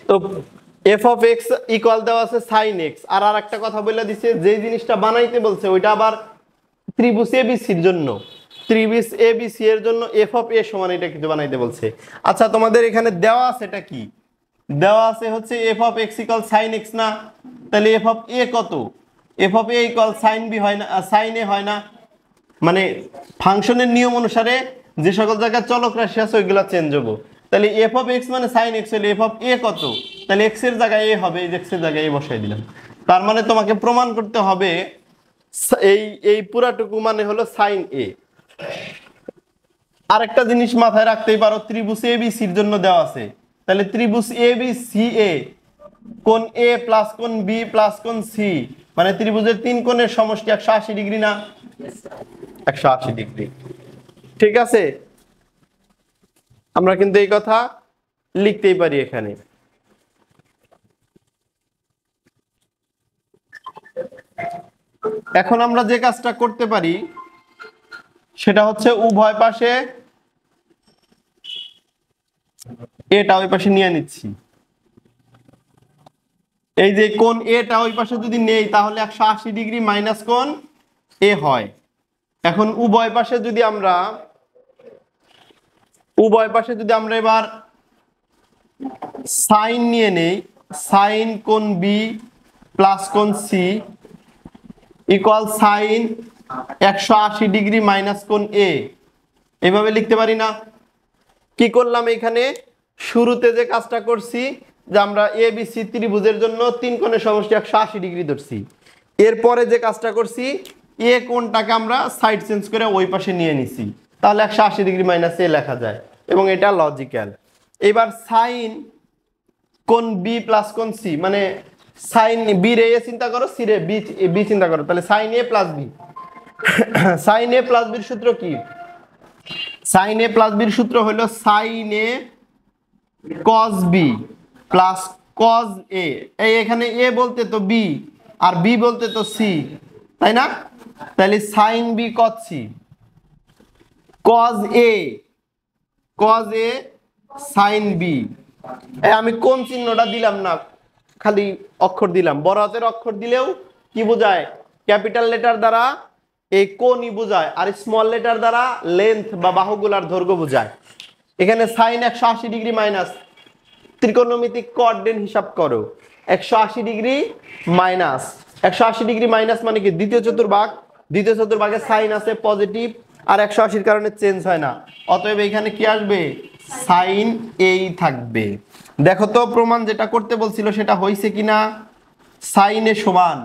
তো F of x equal দেওয়া আছে সাইন এক্স, আর একটা কথা বলে দিছে যে জিনিসটা বানাইতে বলছে ওইটা আবার ত্রিভুজ এবিসির জন্য, ত্রিভুজ এবিসি এর জন্য এফ অফ এ সমান এটা কিন্তু বানাইতে বলছে। আচ্ছা তোমাদের এখানে দেওয়া আছে এটা কি, দেওয়া আছে হচ্ছে f of x equal sine x না, তাহলে এফ অফ এ কত, f of a equal sine b হয় না, সাইন এ হয় না, মানে ফাংশনের নিয়ম অনুসারে যে সকল জায়গায় চলক রাশি আছে ওইগুলো চেঞ্জ হবো। তাহলে এফ অফ এক্স মানে সাইন এক্স হলে এফ অফ এ কত, তাহলে এক্স এর জায়গায় এ হবে, এই এক্স এর জায়গায় এ বসাই দিলাম। তার মানে তোমাকে প্রমাণ করতে হবে এই এই পুরাটুকু মানে হলো সাইন এ। আরেকটা জিনিস মাথায় রাখতেই পারো, ত্রিভুজ এবিসির জন্য দেওয়া আছে, তাহলে ত্রিভুজ এবিসি এ কোণ এ প্লাস কোণ বি প্লাস কোণ সি, মানে ত্রিভুজের তিন কোণের সমষ্টি 180 ডিগ্রি না, 180 ডিগ্রি। ঠিক আছে, আমরা কিন্তু এই কথা লিখতেই পারি এখানে। এখন আমরা যে কাজটা করতে পারি সেটা হচ্ছে উভয় পাশে এটা ওই পাশে নিয়ে নিচ্ছি। এই যে কোণ এটা ওই পাশে যদি নেই তাহলে 180 ডিগ্রি মাইনাস কোণ এ হয়। এখন উভয় পাশে যদি আমরা এবার সাইন নিয়ে নেই, সাইন কোণ বি প্লাস কোণ c equal sine 180 degree minus কোণ এ, এভাবে লিখতে পারি না? কি করলাম এখানে, শুরুতে যে কাজটা করছি যে আমরা এ বি সি ত্রিভুজের জন্য তিন কোণের সমষ্টি 180 ডিগ্রি ধরছি, এরপরে যে কাজটা করছি এ কোণটাকে আমরা সাইড চেঞ্জ করে ওই পাশে নিয়ে নিছি, তাহলে 180 ডিগ্রি মাইনাস এ লেখা যায় এবং এটা লজিক্যাল। এবার সাইন কোণ বি প্লাস কোণ সি, মানে সাইন বি রে এ চিন্তা করো, সি রে বি চিন্তা করো, তাহলে সাইন এ প্লাস বি। সাইন এ প্লাস বির সূত্র কি, সাইন এ প্লাস বির সূত্র হলো সাইন এ কস বি প্লাস কস এ। এই এখানে এ বলতে তো বি আর বি বলতে তো সি, তাই না? তাহলে সাইন বি কস সি, কস এ সাইন বি। আমি কোন চিহ্নটা দিলাম না, খালি অক্ষর দিলাম। বড় হাতের অক্ষর দিলেও কি বোঝায়, ক্যাপিটাল লেটার দ্বারা এই কোণই বোঝায়, আর স্মল লেটার দ্বারা লেন্থ বা বাহুগুলার দৈর্ঘ্য বোঝায়। এখানে সাইন 180 ডিগ্রি মাইনাস, ত্রিকোণমিতিক কোঅর্ডিনেট হিসাব করো, 180 ডিগ্রি মাইনাস, 180 ডিগ্রি মাইনাস মানে কি দ্বিতীয় চতুর্ভাগ, দ্বিতীয় চতুর্ভাগে সাইন আছে পজিটিভ আর 180-র কারণে চেঞ্জ হয় না, অতএব এখানে কি আসবে, সাইন এই থাকবে। দেখো তো প্রমাণ যেটা করতে বলছিল সেটা হয়েছে কিনা, সাইন এ সমান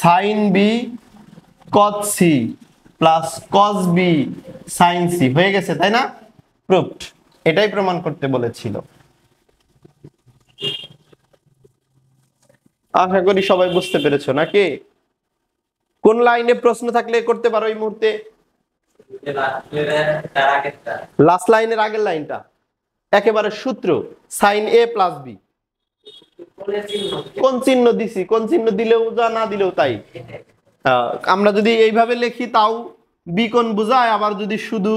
sine b cos c plus cos b sine c হয়ে গেছে, তাই না? প্রুভড। এটাই প্রমাণ করতে বলেছিল। আশা করি সবাই বুঝতে পেরেছো নাকি? কোন লাইনে প্রশ্ন থাকলে করতে পারো এই মুহূর্তে? লাস্ট লাইনের আগের লাইনটা একেবারে সূত্র, সাইন এ প্লাস বি। কোন চিহ্ন দিছি, কোন চিহ্ন দিলেও যা না দিলেও তাই। আমরা যদি এইভাবে লিখি তাও বি কোণ বোঝায়, আবার যদি শুধু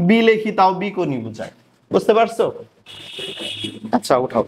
বি লিখি তাও বি কোণই বোঝায়। বুঝতে পারছো? আচ্ছা উঠাও।